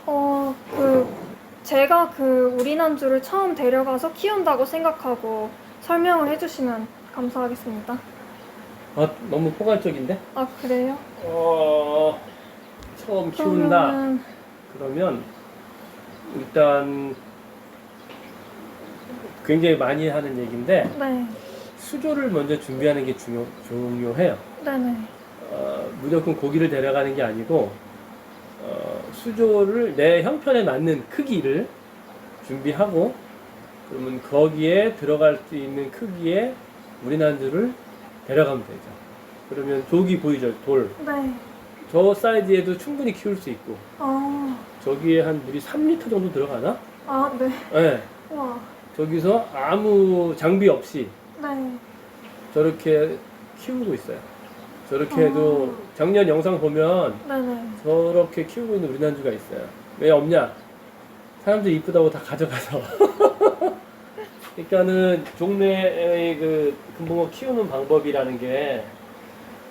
그 제가 그 우리난주를 처음 데려가서 키운다고 생각하고 설명을 해주시면 감사하겠습니다. 아, 너무 포괄적인데? 아, 그래요? 처음 키운다. 그러면은 그러면 일단 굉장히 많이 하는 얘기인데 네, 수조를 먼저 준비하는 게 중요해요. 네네. 무조건 고기를 데려가는 게 아니고 수조를 내 형편에 맞는 크기를 준비하고 그러면 거기에 들어갈 수 있는 크기의 우리난주를 데려가면 되죠. 그러면 조기 보이죠? 돌. 네. 저 사이즈에도 충분히 키울 수 있고 아, 저기에 한 물이 3리터 정도 들어가나? 아, 네. 네. 와, 저기서 아무 장비 없이 네. 저렇게 키우고 있어요. 저렇게 해도 작년 영상 보면 네네. 저렇게 키우고 있는 우리난주가 있어요. 왜 없냐? 사람들이 이쁘다고 다 가져가서. 그러니까는 동네의 그 금붕어 키우는 방법이라는 게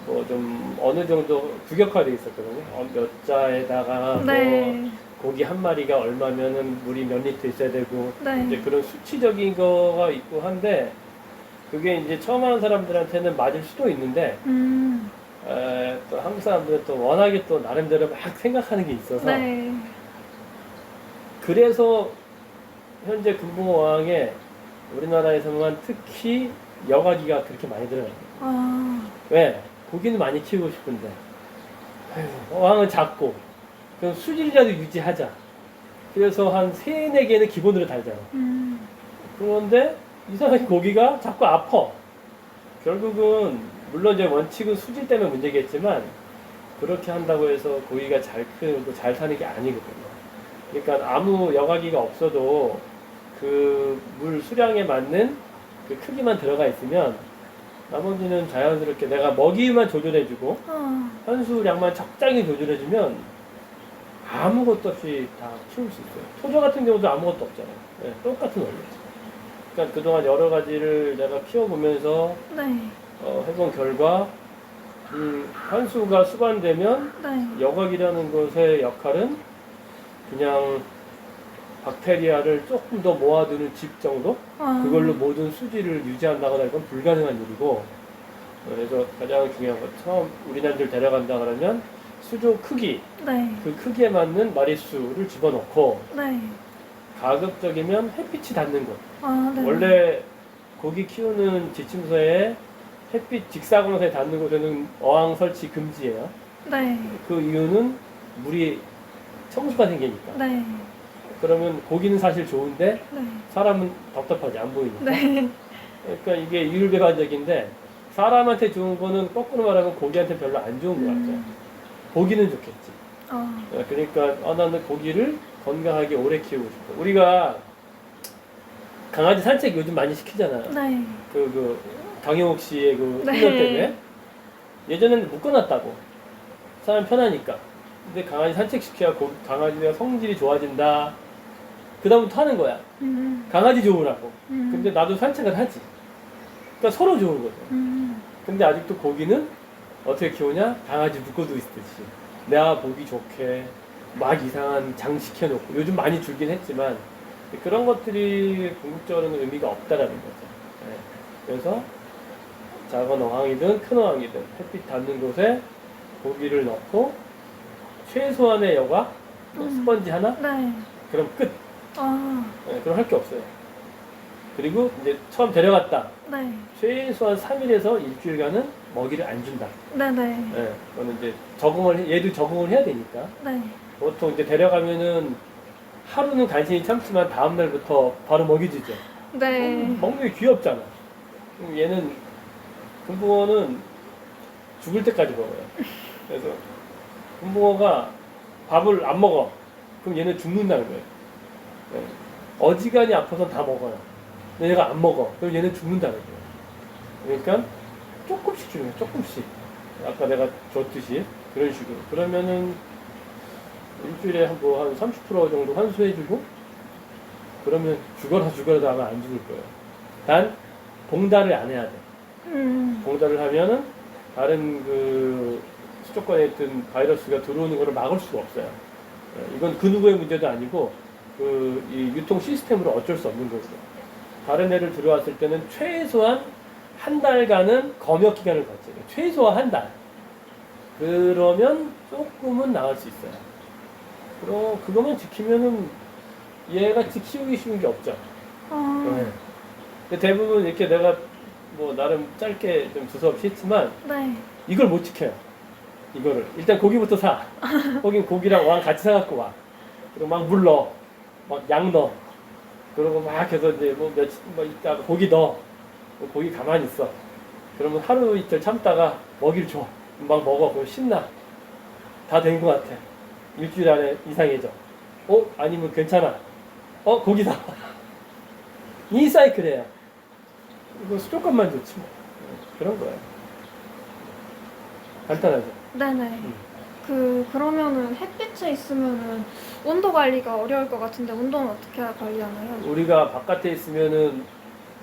뭐 좀 어느 정도 규격화되어 있었거든요. 몇 자에다가 네. 뭐 고기 한 마리가 얼마면은 물이 몇 리터 있어야 되고 네. 이제 그런 수치적인 거가 있고 한데 그게 이제 처음 하는 사람들한테는 맞을 수도 있는데 또 한국 사람들은 또 워낙에 또 나름대로 막 생각하는 게 있어서 네. 그래서 현재 금붕어왕에 우리나라에서만 특히 여과기가 그렇게 많이 들어가요. 아, 왜? 고기는 많이 키우고 싶은데 아이고, 어항은 작고 그럼 수질이라도 유지하자. 그래서 한 3, 4개는 기본으로 달잖아. 그런데 이상하게 고기가 자꾸 아파. 결국은 물론 이제 원칙은 수질 때문에 문제겠지만 그렇게 한다고 해서 고기가 잘 크고 잘 사는 게 아니거든요. 그러니까 아무 여과기가 없어도 그 물 수량에 맞는 그 크기만 들어가 있으면 나머지는 자연스럽게 내가 먹이만 조절해주고 현수량만 적당히 조절해주면 아무것도 없이 다 키울 수 있어요. 소저 같은 경우도 아무것도 없잖아요. 네, 똑같은 원리죠. 그러니까 그동안 여러 가지를 내가 키워보면서 네. 해본 결과 현수가 수반되면 네. 여과기라는 것의 역할은 그냥 박테리아를 조금 더 모아두는 집 정도? 그걸로 모든 수질을 유지한다거나 이건 불가능한 일이고 그래서 가장 중요한 것 처음 우리난주를 데려간다 그러면 수조 크기 네. 그 크기에 맞는 마리수를 집어넣고 네. 가급적이면 햇빛이 닿는 곳 아, 네. 원래 고기 키우는 지침서에 햇빛 직사광선에 닿는 곳에는 어항 설치 금지예요. 네. 그 이유는 물이 청수가 생기니까. 네. 그러면 고기는 사실 좋은데 네. 사람은 답답하지 안 보이니까. 네. 그러니까 이게 이율배반적인데 사람한테 좋은 거는 거꾸로 말하면 고기한테 별로 안 좋은 것 같아요. 고기는 좋겠지. 그러니까 나는 고기를 건강하게 오래 키우고 싶어. 우리가 강아지 산책 요즘 많이 시키잖아요. 네. 강영욱 씨의 그 네. 훈련 때문에 예전에는 묶어놨다고 사람 편하니까. 근데 강아지 산책 시켜야 강아지가 성질이 좋아진다. 그 다음부터 하는 거야. 강아지 좋으라고. 근데 나도 산책을 하지. 그러니까 서로 좋은 거죠. 근데 아직도 고기는 어떻게 키우냐? 강아지 묶어두고 있듯이. 내가 보기 좋게 막 이상한 장 시켜놓고 요즘 많이 줄긴 했지만 그런 것들이 궁극적으로는 의미가 없다라는 거죠. 네. 그래서 작은 어항이든 큰 어항이든 햇빛 닿는 곳에 고기를 넣고 최소한의 여과, 스펀지 하나? 네. 그럼 끝. 네, 그럼 할 게 없어요. 그리고 이제 처음 데려갔다. 네. 최소한 3일에서 일주일간은 먹이를 안 준다. 네네. 네, 그거는 이제 얘도 적응을 해야 되니까. 네. 보통 이제 데려가면은 하루는 간신히 참지만 다음날부터 바로 먹이 주죠. 네. 먹는 게 귀엽잖아. 얘는 금붕어는 죽을 때까지 먹어요. 그래서 금붕어가 밥을 안 먹어. 그럼 얘는 죽는다는 거예요. 네. 어지간히 아파서 다 먹어요. 근데 얘가 안 먹어. 그럼 얘는 죽는다는 거예요. 그러니까 조금씩 주는 거예요. 조금씩. 아까 내가 줬듯이 그런 식으로. 그러면은 일주일에 한 30% 정도 환수해주고 그러면 죽어라 하면 안 죽을 거예요. 단 봉달을 안 해야 돼. 봉달을 하면은 다른 그 수족관에 있던 바이러스가 들어오는 거를 막을 수가 없어요. 이건 그 누구의 문제도 아니고 이 유통 시스템으로 어쩔 수 없는 거죠. 다른 애를 들어왔을 때는 최소한 한 달간은 검역 기간을 갖죠. 최소한 한 달. 그러면 조금은 나을 수 있어요. 그럼 그것만 지키면은 얘같이 키우기 쉬운 게 없죠. 네. 근데 대부분 이렇게 내가 뭐 나름 짧게 좀 두서없이 했지만 네. 이걸 못 지켜요. 이거를 일단 고기부터 사. 거긴 고기랑 왕 같이 사갖고 와. 그리고 막 물 넣어, 막 양 넣어. 그러고 막 해서 이제 뭐 며칠 뭐 있다가 고기 넣어. 고기 가만히 있어. 그러면 하루 이틀 참다가 먹이를 줘. 막 먹어. 그럼 신나. 다 된 것 같아. 일주일 안에 이상해져. 아니면 괜찮아. 고기다. 이 사이클이에요. 이거 수족관만 좋지 뭐. 그런 거예요. 간단하죠. 네네. 그러면은 햇빛에 있으면은 온도 관리가 어려울 것 같은데 온도는 어떻게 관리하나요? 우리가 바깥에 있으면은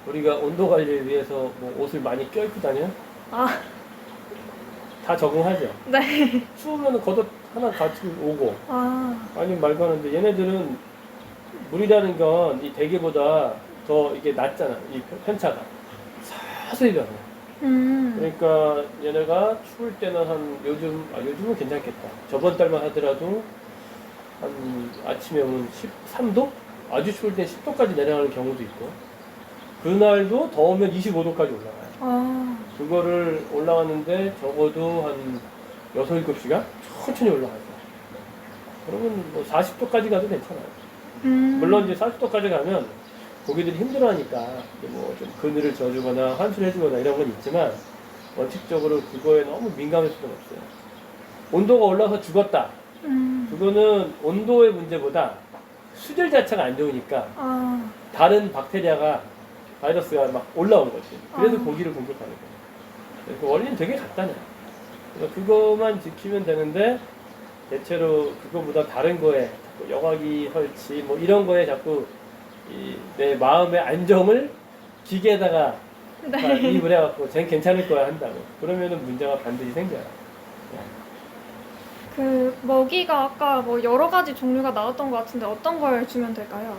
우리가 온도 관리를 위해서 뭐 옷을 많이 껴입고 다녀요? 아, 다 적응하죠. 네. 추우면은 겉옷 하나 같이 오고 아니면 말고 하는데 얘네들은 물이라는 건 이 대게보다 더 이게 낮잖아. 이 편차가 서서히 변해. 그러니까 얘네가 추울 때는 한 요즘은 괜찮겠다. 저번 달만 하더라도 한 아침에 오면 13도? 아주 추울 때 10도까지 내려가는 경우도 있고 그날도 더우면 25도까지 올라가요. 그거를 올라가는데 적어도 한 6, 7시간 천천히 올라가죠. 그러면 뭐 40도까지 가도 괜찮아요. 물론 이제 40도까지 가면 고기들이 힘들어하니까 뭐 좀 그늘을 져주거나 환수를 해주거나 이런 건 있지만 원칙적으로 그거에 너무 민감할 필요는 없어요. 온도가 올라서 죽었다. 그거는 온도의 문제보다 수질 자체가 안 좋으니까 다른 박테리아가 바이러스가 막 올라온 거지. 그래서 고기를 공격하는 거예요. 그 원리는 되게 간단해요. 그래서 그거만 지키면 되는데 대체로 그거보다 다른 거에 자꾸 여과기 설치 뭐 이런 거에 자꾸 내 마음의 안정을 기계에다가 이입을 해갖고 쟤는 괜찮을 거야 한다고. 그러면은 문제가 반드시 생겨요. 그 먹이가 아까 뭐 여러 가지 종류가 나왔던 것 같은데 어떤 걸 주면 될까요?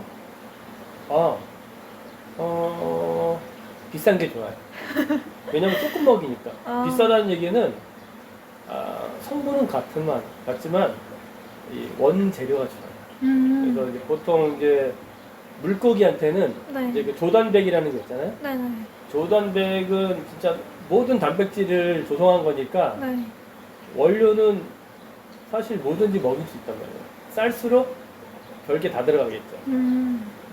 비싼 게 좋아요. 왜냐면 조금 먹이니까. 비싸다는 얘기는 성분은 같지만 이 원재료가 좋아요. 그래서 이제 보통 이제 물고기한테는 네. 이제 그 조단백이라는 게 있잖아요. 네네. 조단백은 진짜 모든 단백질을 조성한 거니까 네. 원료는 사실 뭐든지 먹일 수 있단 말이에요. 쌀수록 별게 다 들어가겠죠.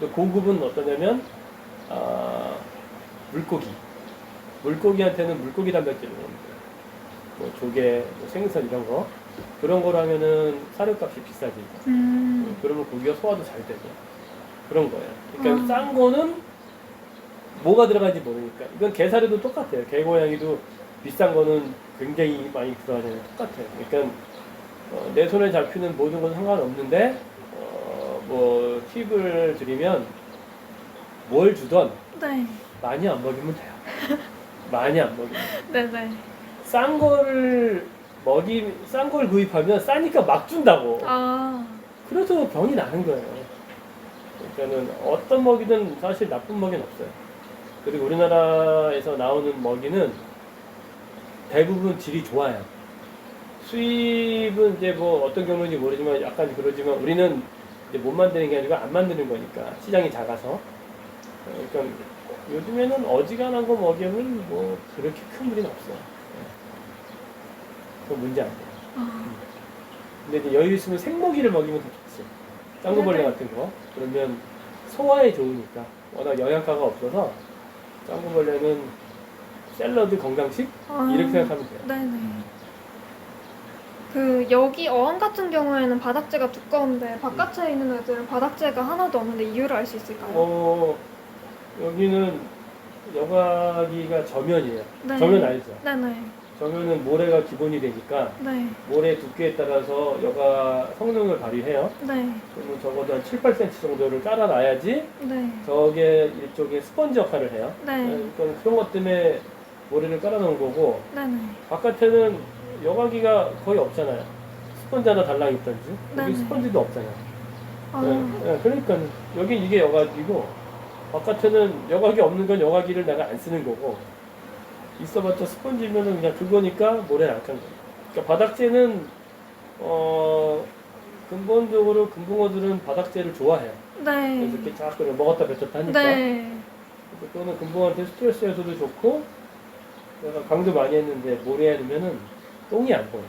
또 고급은 어떠냐면 물고기한테는 물고기 단백질을 먹는 거예요. 뭐 조개, 뭐 생선 이런 거 그런 거로 하면은 사료값이 비싸지. 그러면 고기가 소화도 잘 되고 그런 거예요. 그러니까 싼 거는 뭐가 들어가는지 모르니까 이건 게사료도 똑같아요. 게고양이도 비싼 거는 굉장히 많이 들어가잖아요. 똑같아요. 그러니까 내 손에 잡히는 모든 건 상관없는데 뭐 팁을 드리면 뭘 주던 네. 많이 안 먹이면 돼요. 많이 안 먹이면. 네네. 싼 걸 구입하면 싸니까 막 준다고. 그래서 병이 나는 거예요. 그러니까는 어떤 먹이든 사실 나쁜 먹이는 없어요. 그리고 우리나라에서 나오는 먹이는 대부분 질이 좋아요. 수입은 이제 뭐 어떤 경우인지 모르지만 약간 그러지만 우리는 이제 못 만드는 게 아니고 안 만드는 거니까 시장이 작아서. 그러니까 요즘에는 어지간한 거 먹이면 뭐 그렇게 큰 무리는 없어요. 그건 문제 안 돼요. 근데 이제 여유 있으면 생먹이를 먹이면 더 좋지. 짱구벌레 같은 거. 그러면 소화에 좋으니까. 워낙 영양가가 없어서 짱구벌레는 샐러드 건강식? 이렇게 생각하면 돼요. 네네. 그 여기 어항 같은 경우에는 바닥재가 두꺼운데 바깥에 있는 애들은 바닥재가 하나도 없는데 이유를 알 수 있을까요? 여기는 여과기가 저면이에요. 네. 저면 알죠? 네네. 저면은 모래가 기본이 되니까 네. 모래 두께에 따라서 여과 성능을 발휘해요. 네. 그러면 적어도 한 7, 8cm 정도를 깔아놔야지 네. 저게 일종의 스펀지 역할을 해요. 네. 그러니까 그런 것 때문에 모래를 깔아놓은 거고 네네. 바깥에는 여과기가 거의 없잖아요. 스펀지 하나 달랑 있던지. 여기 네네. 스펀지도 없잖아. 아, 그러니까 여기 이게 여과기고 바깥에는 여과기 없는 건 여과기를 내가 안 쓰는 거고 있어봤자 스펀지면은 그냥 그거니까 모래 안 칸 거야. 그러니까 바닥재는 근본적으로 금붕어들은 바닥재를 좋아해요. 그래서 네. 이렇게 자꾸 먹었다 뱉었다 하니까. 네. 그래서 또는 금붕어한테 스트레스 해소도 좋고 내가 강조 많이 했는데 모래에 넣으면은 똥이 안 보여.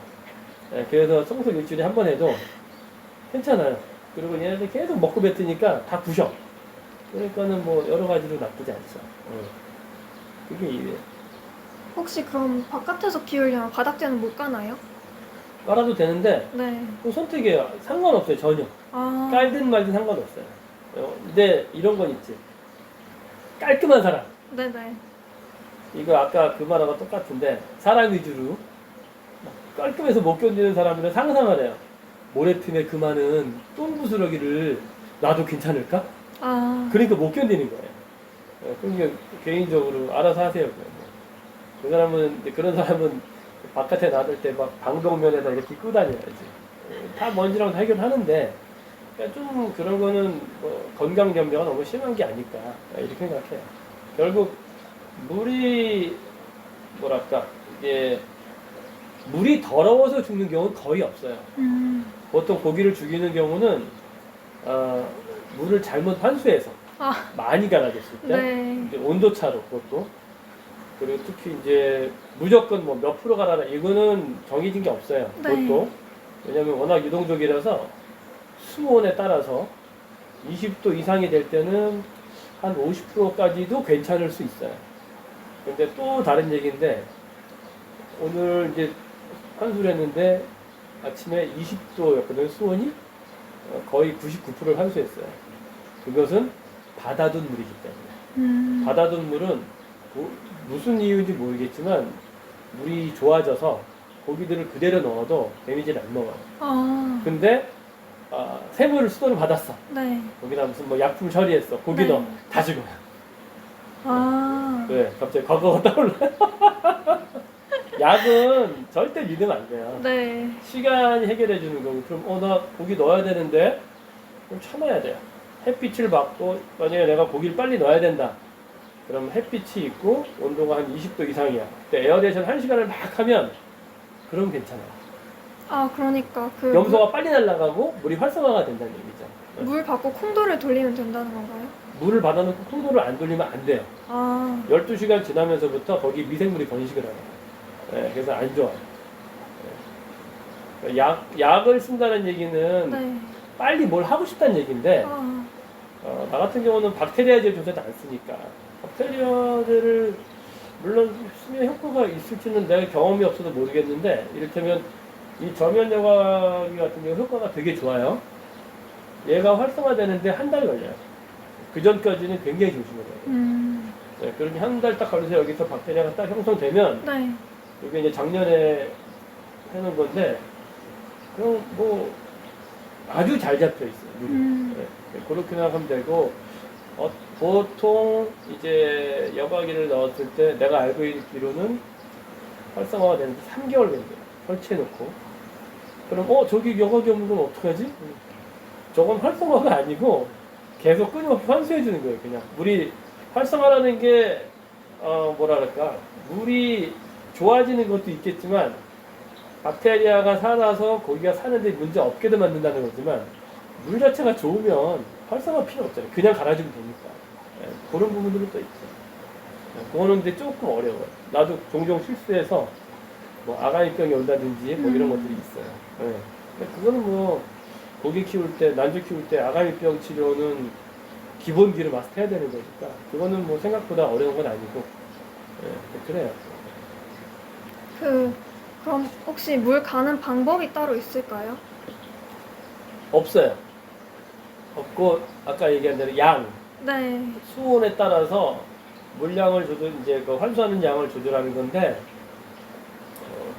그래서 청소 일주일에 한 번 해도 괜찮아요. 그리고 얘네들 계속 먹고 뱉으니까 다 부셔. 그러니까는 뭐 여러 가지로 나쁘지 않죠. 그게 이래요. 혹시 그럼 바깥에서 키우려면 바닥재는 못 까나요? 깔아도 되는데 네. 그 선택이에요. 상관없어요. 전혀. 아, 깔든 말든 상관없어요. 근데 이런 건 있지. 깔끔한 사람. 네네. 이거 아까 그 말하고 똑같은데 사람 위주로 깔끔해서 못 견디는 사람들은 상상을 해요. 모래틈에 그 많은 똥부스러기를 놔도 괜찮을까? 아, 그러니까 못 견디는 거예요. 그러니까 개인적으로 알아서 하세요. 그 사람은 이제 그런 사람은 바깥에 놔둘 때 막 방독면에다 이렇게 끄고 다녀야지. 다 먼지랑 다 해결하는데 그러니까 좀 그런 거는 뭐 건강 염려가 너무 심한 게 아닐까 이렇게 생각해요. 결국 물이 뭐랄까 이게 물이 더러워서 죽는 경우는 거의 없어요. 보통 고기를 죽이는 경우는 물을 잘못 환수해서 아, 많이 갈아줬을 때 네. 이제 온도차로 그것도 그리고 특히 이제 무조건 뭐 몇 프로 갈아라 이거는 정해진 게 없어요. 네. 그것도 왜냐하면 워낙 유동적이라서 수온에 따라서 20도 이상이 될 때는 한 50%까지도 괜찮을 수 있어요. 근데 또 다른 얘기인데 오늘 이제 환수를 했는데 아침에 20도였거든요. 수온이 거의 99%를 환수했어요. 그것은 받아둔 물이기 때문에 받아둔 물은 무슨 이유인지 모르겠지만 물이 좋아져서 고기들을 그대로 넣어도 데미지를 안 먹어요. 아, 근데 세물을 수도를 받았어. 네. 거기다 무슨 뭐 약품 처리했어. 고기 네. 넣어. 다 죽어요. 아, 왜? 갑자기 과거가 떠올라. 약은 절대 믿으면 안 돼요. 네. 시간이 해결해 주는 거고. 그럼 나 고기 넣어야 되는데 그럼 참아야 돼요. 햇빛을 받고 만약에 내가 고기를 빨리 넣어야 된다. 그럼 햇빛이 있고 온도가 한 20도 이상이야. 근데 에어레이션 1시간을 막 하면 그럼 괜찮아요. 아, 그러니까 그 염소가 빨리 날아가고 물이 활성화가 된다는 얘기죠. 물 받고 콩돌을 돌리면 된다는 건가요? 물을 받아놓고 콩도를 안 돌리면 안 돼요. 아, 12시간 지나면서부터 거기 미생물이 번식을 하는 거예요. 그래서 안 좋아요. 약을 쓴다는 얘기는 네. 빨리 뭘 하고 싶다는 얘기인데 아, 나 같은 경우는 박테리아제 조사도 안 쓰니까 박테리아제를 물론 쓰면 효과가 있을지는 내가 경험이 없어서 모르겠는데 이를테면 이 저면 여과기 같은 경우 효과가 되게 좋아요. 얘가 활성화되는데 한 달 걸려요. 그 전까지는 굉장히 조심해야 돼요. 그러니 한 달 딱 걸려서 여기서 박테리아가 딱 형성되면 네. 이게 이제 작년에 해놓은 건데 그럼 뭐 아주 잘 잡혀 있어요. 물이. 그렇게 생각하면 되고 보통 이제 여과기를 넣었을 때 내가 알고 있기로는 활성화가 되는데 3개월 정도 설치해놓고 그럼 저기 여과기 없는 건 어떡하지? 저건 활성화가 아니고 계속 끊임없이 환수해주는 거예요. 그냥 물이 활성화라는 게 뭐랄까 물이 좋아지는 것도 있겠지만 박테리아가 살아서 고기가 사는데 문제 없게도 만든다는 거지만 물 자체가 좋으면 활성화 필요 없잖아요. 그냥 갈아주면 되니까. 그런 부분들은 또 있죠. 그거는 근데 조금 어려워요. 나도 종종 실수해서 뭐 아가미병이 온다든지 뭐 이런 것들이 있어요. 근데 그거는 뭐 고기 키울 때, 난주 키울 때 아가미병 치료는 기본기를 마스터해야 되는 거니까 그거는 뭐 생각보다 어려운 건 아니고 그래요. 그럼 혹시 물 가는 방법이 따로 있을까요? 없어요. 없고 아까 얘기한 대로 양 네. 수온에 따라서 물량을 이제 그 환수하는 양을 조절하는 건데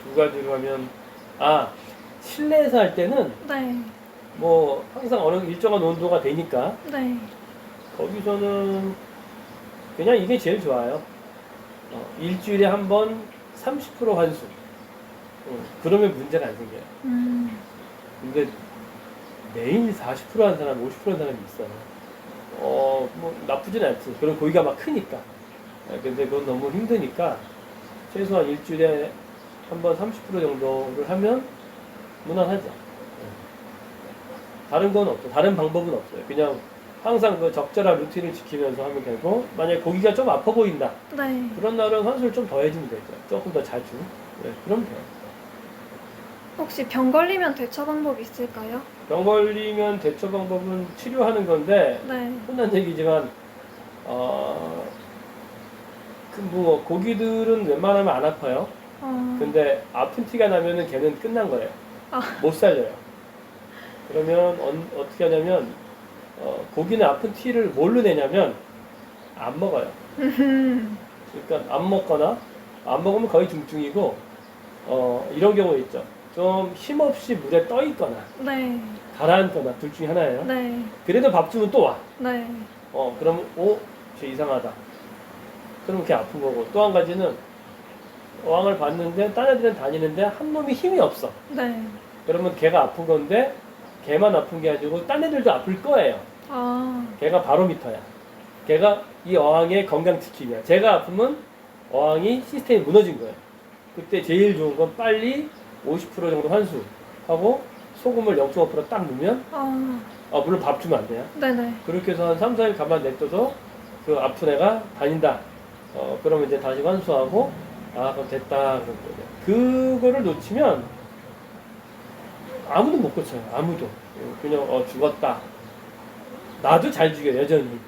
두 가지로 하면 실내에서 할 때는 네. 뭐 항상 어느 일정한 온도가 되니까 네. 거기서는 그냥 이게 제일 좋아요. 일주일에 한 번 30% 환수. 그러면 문제가 안 생겨요. 근데 매일 40% 하는 사람, 50% 하는 사람이 있어요. 뭐 나쁘진 않지. 그럼 고기가 막 크니까. 근데 그건 너무 힘드니까 최소한 일주일에 한 번 30% 정도를 하면 무난하죠. 다른 건 없어. 다른 방법은 없어요. 그냥 항상 그 적절한 루틴을 지키면서 하면 되고, 만약에 고기가 좀 아파 보인다. 네. 그런 날은 환수를 좀 더 해주면 되죠. 조금 더 자주. 네, 그럼 돼요. 혹시 병 걸리면 대처 방법 있을까요? 병 걸리면 대처 방법은 치료하는 건데, 네. 흔한 얘기지만, 뭐, 고기들은 웬만하면 안 아파요. 근데 아픈 티가 나면은 걔는 끝난 거예요. 아. 못 살려요. 그러면 어떻게 하냐면, 고기는 아픈 티를 뭘로 내냐면, 안 먹어요. 그러니까 안 먹거나, 안 먹으면 거의 중증이고, 이런 경우 있죠. 좀 힘없이 물에 떠 있거나, 네. 가라앉거나, 둘 중에 하나예요. 네. 그래도 밥 주면 또 와. 네. 그러면, 쟤 이상하다. 그럼 걔 아픈 거고. 또 한 가지는, 어항을 봤는데, 딴 애들은 다니는데, 한 놈이 힘이 없어. 네. 그러면 걔가 아픈 건데, 걔만 아픈 게 아니고, 딴 애들도 아플 거예요. 아. 걔가 바로미터야. 걔가 이 어항의 건강 지킴이야. 제가 아프면 어항이 시스템이 무너진 거예요. 그때 제일 좋은 건 빨리 50% 정도 환수하고 소금을 0.5%딱 넣으면 물론 밥 주면 안 돼요. 네네. 그렇게 해서 한 3, 4일 가만 냅둬서 그 아픈 애가 다닌다. 그러면 이제 다시 환수하고 그럼 됐다. 그거를 놓치면 아무도 못 고쳐요. 아무도. 그냥 죽었다. 나도 잘 죽여 여전히.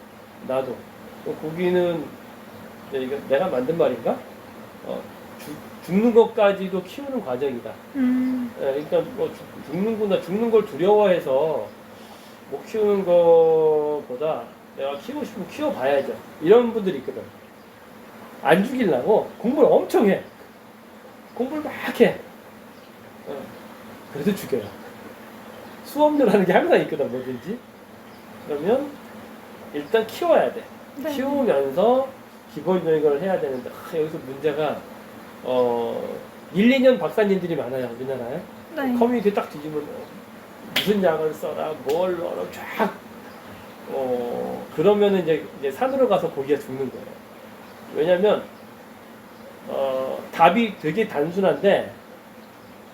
나도. 고기는 이거 내가 만든 말인가? 죽는 것까지도 키우는 과정이다. 그러니까 뭐 죽는 걸 두려워해서 못 키우는 것보다 내가 키우고 싶으면 키워봐야죠. 이런 분들이 있거든. 안 죽이려고 공부를 엄청 해. 공부를 막 해. 그래도 죽여요. 수업료라는 게 항상 있거든, 뭐든지. 그러면 일단 키워야 돼. 네. 키우면서 기본적인 걸 해야 되는데 여기서 문제가 1, 2년 박사님들이 많아요, 우리나라에. 네. 커뮤니티 딱 뒤지면 무슨 약을 써라, 뭘 넣어라, 쫙. 그러면은 이제 산으로 가서 고기가 죽는 거예요. 왜냐면 답이 되게 단순한데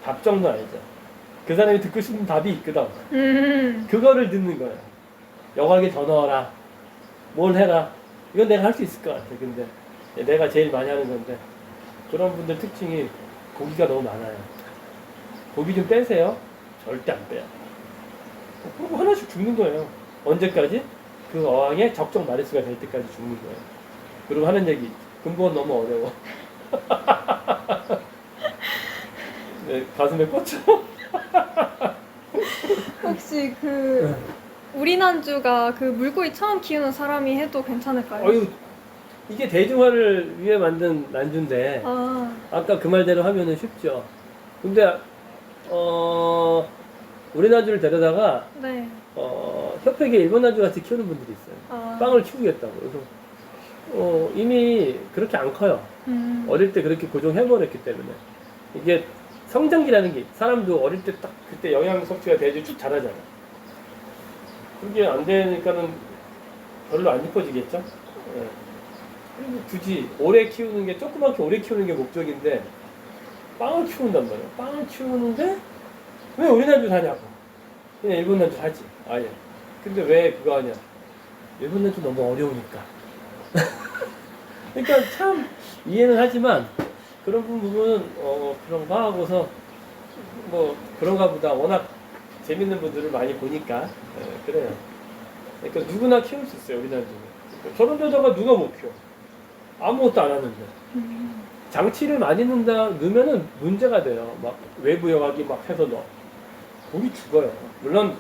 답정너 알죠? 그 사람이 듣고 싶은 답이 있거든. 그거를 듣는 거예요. 여과기에 더 넣어라. 뭘 해라. 이건 내가 할 수 있을 것 같아. 근데 내가 제일 많이 하는 건데 그런 분들 특징이 고기가 너무 많아요. 고기 좀 빼세요. 절대 안 빼요. 그리고 하나씩 죽는 거예요. 언제까지? 그 어항에 적정 마리수가 될 때까지 죽는 거예요. 그리고 하는 얘기, 근본 너무 어려워. 네, 가슴에 꽂혀. 혹시 우리 난주가 물고기 처음 키우는 사람이 해도 괜찮을까요? 이게 대중화를 위해 만든 난주인데 아까 그 말대로 하면은 쉽죠. 근데 우리 난주를 데려다가 네. 협회계 일본 난주 같이 키우는 분들이 있어요. 빵을 키우겠다고. 그래서 이미 그렇게 안 커요. 어릴 때 그렇게 고정해버렸기 때문에 이게 성장기라는 게 사람도 어릴 때 딱 그때 영양 섭취가 돼야지 쭉 자라잖아. 그게 안 되니까는 별로 안 이뻐지겠죠. 예. 그리고 굳이 오래 키우는 게 조그맣게 오래 키우는 게 목적인데 빵을 키운단 말이야. 빵을 키우는데 왜 우리 난주 사냐고. 그냥 일본 난주 하지. 아예. 근데 왜 그거 하냐. 일본 난주 너무 어려우니까. 그러니까 참 이해는 하지만 그런 부분은 그런가 하고서 뭐 그런가 보다 워낙 재밌는 분들을 많이 보니까 그래요. 그러니까 누구나 키울 수 있어요. 우리 난주는. 저런 데다가 누가 못 키워. 아무것도 안 하는데. 장치를 많이 넣으면은 문제가 돼요. 막 외부 여과기 막 해서 넣어. 고기 죽어요. 물론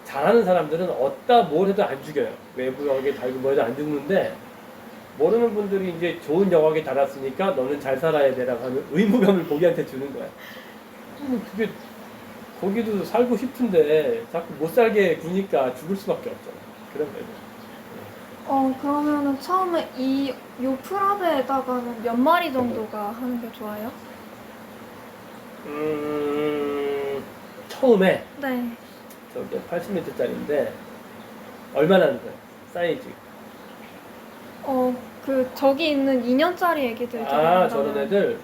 잘하는 사람들은 어디다 뭘 해도 안 죽여요. 외부 여과기 달고 뭐 해도 안 죽는데 모르는 분들이 이제 좋은 여과기 달았으니까 너는 잘 살아야 되라고 하는 의무감을 고기한테 주는 거야. 그게 고기도 살고 싶은데 자꾸 못 살게 구니까 죽을 수밖에 없잖아. 그런 거예요. 그러면은 처음에 요 프라베에다가는 몇 마리 정도가 하는 게 좋아요? 처음에 네. 저기 80m짜리인데 얼마나 하는 거예요? 사이즈. 그 저기 있는 2년짜리 애기들 아, 저런 애들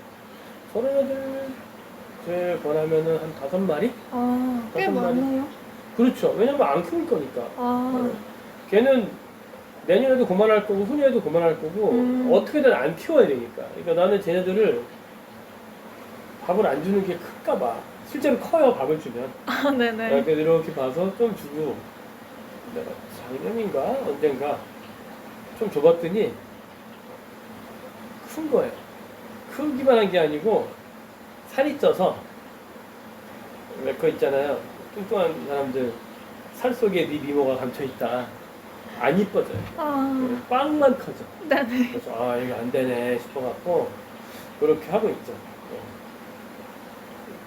제 권하면은 한 5마리? 아, 꽤 5마리? 많네요. 그렇죠. 왜냐면 안 키울 거니까. 아, 걔는 내년에도 그만할 거고 후년에도 그만할 거고 어떻게든 안 키워야 되니까. 그러니까 나는 쟤네들을 밥을 안 주는 게 클까 봐. 실제로 커요, 밥을 주면. 아, 네네. 그래서 이렇게 봐서 좀 주고 내가 작년인가 언젠가 좀 줘봤더니 큰 거예요. 크기만 한 게 아니고 살이 쪄서 왜 그거 있잖아요. 뚱뚱한 사람들 살 속에 네 미모가 감춰 있다. 안 이뻐져요. 아, 빵만 커져. 네네. 그래서 아 이거 안 되네 싶어갖고 그렇게 하고 있죠.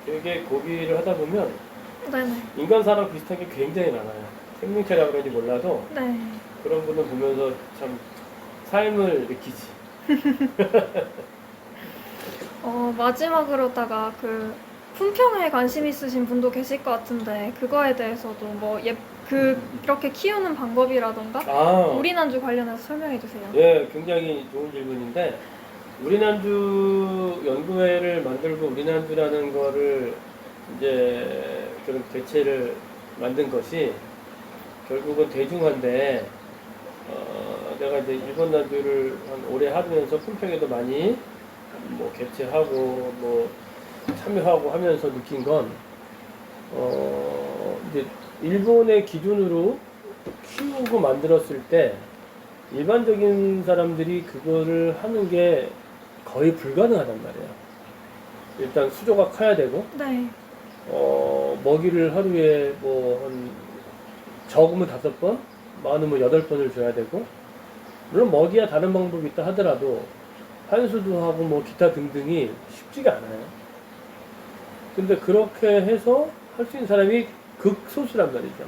되게 고기를 하다 보면 네네. 인간 사람 비슷한 게 굉장히 많아요. 생명체라 그런지 몰라도 네. 그런 분을 보면서 참 삶을 느끼지. 마지막으로다가 그 품평에 관심 있으신 분도 계실 것 같은데 그거에 대해서도 뭐 그렇게 키우는 방법이라던가 아, 우리난주 관련해서 설명해 주세요. 예, 굉장히 좋은 질문인데 우리난주 연구회를 만들고 우리난주라는 거를 이제 그런 개체를 만든 것이 결국은 대중화인데 내가 이제 일본 난주를 한 오래 하면서 품평에도 많이 뭐 개최하고 뭐 참여하고 하면서 느낀 건 이제 일본의 기준으로 키우고 만들었을 때 일반적인 사람들이 그거를 하는 게 거의 불가능하단 말이에요. 일단 수조가 커야 되고 네. 먹이를 하루에 뭐 한 적으면 5번, 많으면 8번을 줘야 되고 물론 먹이야 다른 방법이 있다 하더라도 한수도 하고 뭐 기타 등등이 쉽지가 않아요. 근데 그렇게 해서 할 수 있는 사람이 극소수란 말이죠.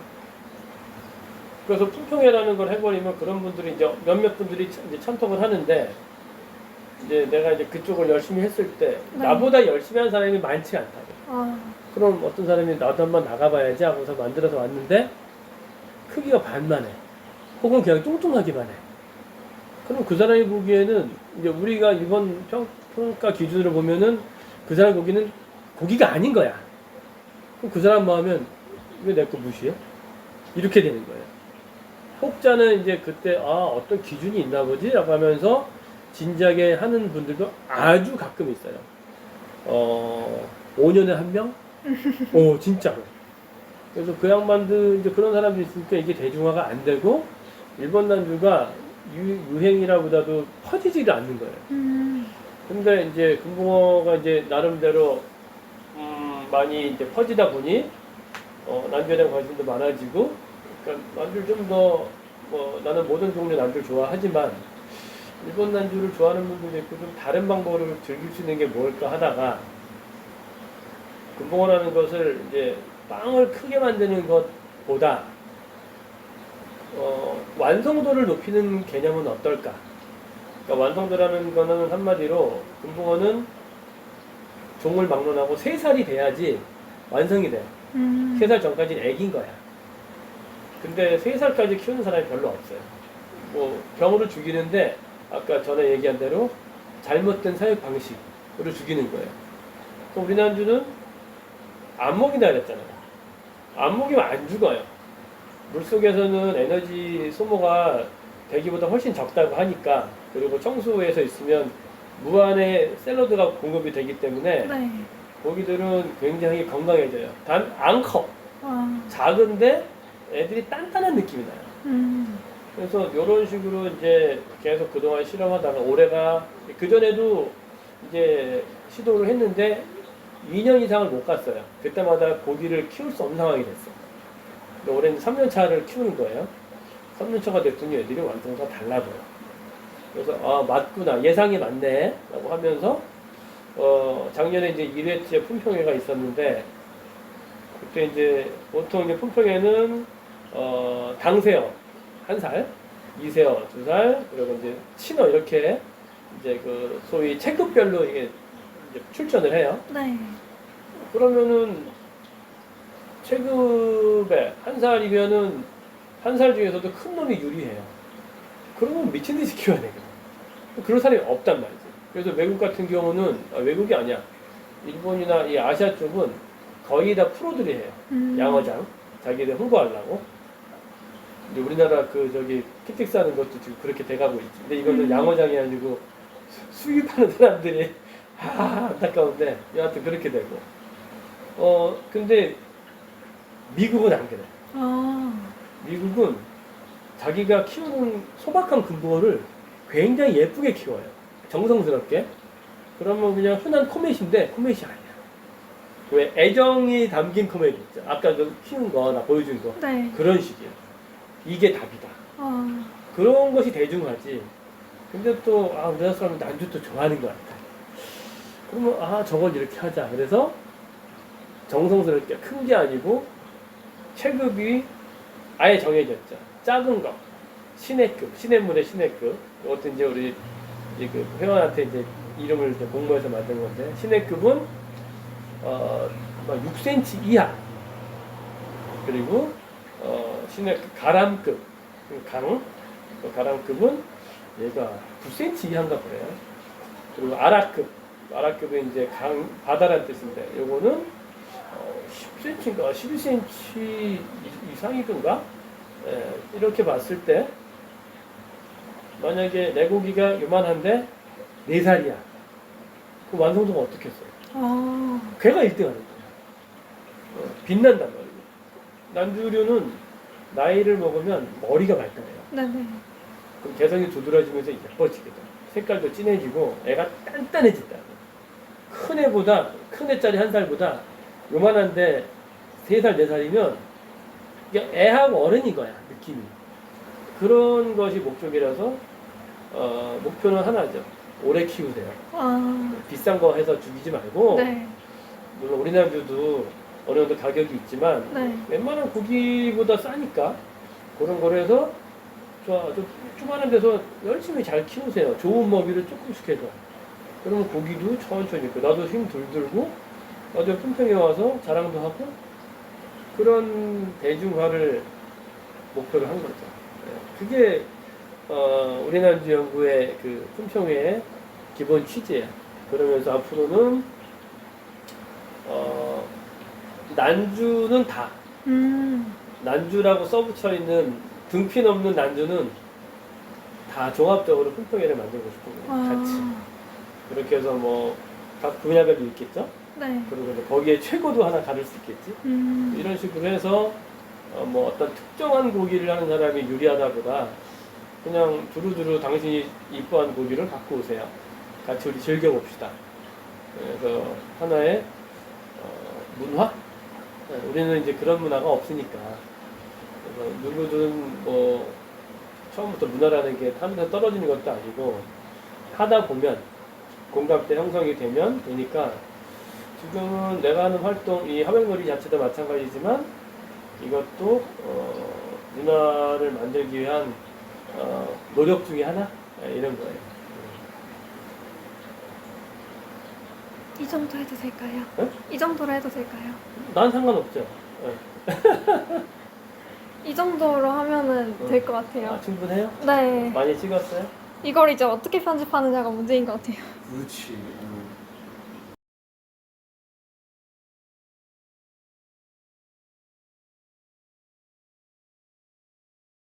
그래서 품평회라는 걸 해버리면 그런 분들이 이제 몇몇 분들이 이제 참석을 하는데 이제 내가 이제 그쪽을 열심히 했을 때 네. 나보다 열심히 한 사람이 많지 않다고. 아, 그럼 어떤 사람이 나도 한번 나가봐야지 하고서 만들어서 왔는데 크기가 반만 해. 혹은 그냥 뚱뚱하기만 해. 그럼 그 사람이 보기에는 이제 우리가 이번 평가 기준으로 보면은 그 사람 고기는 고기가 아닌 거야. 그럼 그 사람 마음은 왜 내 거 무시해? 이렇게 되는 거예요. 혹자는 이제 그때 어떤 기준이 있나 보지? 라고 하면서 진지하게 하는 분들도 아주 가끔 있어요. 5년에 한 명? 진짜로. 그래서 그 양반들 이제 그런 사람들이 있으니까 이게 대중화가 안 되고 일본 난주가 유행이라보다도 퍼지지를 않는 거예요. 근데 이제 금붕어가 이제 나름대로 많이 이제 퍼지다 보니 난주에 대한 관심도 많아지고, 그러니까 난주를 좀 더 나는 모든 종류 난주를 좋아하지만 일본 난주를 좋아하는 분들도 있고 좀 다른 방법으로 즐길 수 있는 게 뭘까 하다가 금붕어라는 것을 이제 빵을 크게 만드는 것보다 완성도를 높이는 개념은 어떨까? 그러니까 완성도라는 거는 한마디로 금붕어는 종을 막론하고 3살이 돼야지 완성이 돼요. 3살 전까지는 애기인 거야. 근데 3살까지 키우는 사람이 별로 없어요. 뭐 병으로 죽이는데 아까 전에 얘기한 대로 잘못된 사육 방식으로 죽이는 거예요. 우리 난주는 안 먹인다 그랬잖아요. 안 먹이면 안 죽어요. 물속에서는 에너지 소모가 대기보다 훨씬 적다고 하니까, 그리고 청수에서 있으면 무한의 샐러드가 공급이 되기 때문에 네. 고기들은 굉장히 건강해져요. 단 안 커. 아, 작은데 애들이 단단한 느낌이 나요. 그래서 이런 식으로 이제 계속 그동안 실험하다가 올해가 그전에도 이제 시도를 했는데 2년 이상을 못 갔어요. 그때마다 고기를 키울 수 없는 상황이 됐어. 근데 올해는 3년 차를 키우는 거예요. 3년 차가 됐더니 애들이 완성도가 달라 보여. 그래서 맞구나, 예상이 맞네 라고 하면서 작년에 이제 1회째 품평회가 있었는데 그때 이제 보통 이제 품평회는 당새어 1살, 이새어 2살, 그리고 이제 친어 이렇게 이제 그 소위 체급별로 이게 이제 출전을 해요. 네. 그러면은 체급에 한 살이면은 한 살 중에서도 큰 놈이 유리해요. 그러면 미친 듯이 키워야 되거든. 그런 사람이 없단 말이지. 그래서 외국 같은 경우는 외국이 아니야. 일본이나 이 아시아 쪽은 거의 다 프로들이 해요. 양어장 자기들 홍보하려고. 근데 우리나라 그 저기 킥틱스 하는 것도 지금 그렇게 돼가고 있지. 근데 이거는 양어장이 아니고 수입하는 사람들이 안타까운데 여하튼 그렇게 되고. 근데 미국은 안 그래. 미국은 자기가 키우는 소박한 금붕어를 굉장히 예쁘게 키워요. 정성스럽게. 그러면 그냥 흔한 코멧인데 코멧이 아니야. 왜 애정이 담긴 코멧 있죠. 아까 그 키운 거 나 보여준 거. 네. 그런 식이야. 이게 답이다. 그런 것이 대중화지. 근데 또 우리나라 사람은 난주 또 좋아하는 것 같아. 그러면 저걸 이렇게 하자. 그래서 정성스럽게 큰 게 아니고 체급이 아예 정해졌죠. 작은 거, 시내급, 시내물의 시내급. 이것도 이제 우리 이제 그 회원한테 이제 이름을 이제 공모해서 만든 건데 시내급은 6cm 이하. 그리고 시내 가람급, 가람급은 얘가 9cm 이하인가 그래요. 그리고 아라급은 이제 바다라는 뜻인데 요거는 10cm인가 12cm 이상이던가. 이렇게 봤을 때 만약에 내 고기가 요만한데 4살이야. 그럼 완성도가 어떻겠어요? 걔가 1등 하는 거야. 빛난단 말이에요. 난주류는 나이를 먹으면 머리가 발달해요. 네네. 그럼 개성이 두드러지면서 예뻐지거든. 색깔도 진해지고 애가 단단해진다. 큰 애짜리 1살보다 요만한데 3살, 4살이면 애하고 어른인 거야, 느낌이. 그런 것이 목적이라서 목표는 하나죠. 오래 키우세요. 비싼 거 해서 죽이지 말고. 네. 물론 우리나라도 어느 정도 가격이 있지만 네. 웬만한 고기보다 싸니까 그런 거를 해서 좀 조그마한 데서 열심히 잘 키우세요. 좋은 먹이를 조금씩 해서. 그러면 고기도 천천히 있고 나도 힘 덜 들고 나도 품평에 와서 자랑도 하고 그런 대중화를 목표로 한 거죠. 그게 우리 난주 연구의 그 품평회의 기본 취지예요. 그러면서 앞으로는 난주는 다 난주라고 써붙여 있는 등핀 없는 난주는 다 종합적으로 품평회를 만들고 싶은 거예요. 같이. 그렇게 해서 뭐 각 분야별로 있겠죠. 네. 그리고 이제 거기에 최고도 하나 가를 수 있겠지. 이런 식으로 해서 뭐 어떤 특정한 고기를 하는 사람이 유리하다보다 그냥 두루두루 당신이 이뻐한 고기를 갖고 오세요. 같이 우리 즐겨봅시다. 그래서 하나의 문화? 우리는 이제 그런 문화가 없으니까. 그래서 누구든 뭐 처음부터 문화라는 게 하면서 떨어지는 것도 아니고 하다 보면 공감대 형성이 되니까 지금은 내가 하는 활동, 이 화백놀이 자체도 마찬가지지만 이것도 문화를 만들기 위한 노력 중에 하나? 이런 거예요. 이 정도 해도 될까요? 네? 이 정도로 해도 될까요? 난 상관없죠. 이 정도로 하면은 될 것 같아요. 충분해요? 네. 많이 찍었어요? 이걸 이제 어떻게 편집하느냐가 문제인 것 같아요. 그렇지.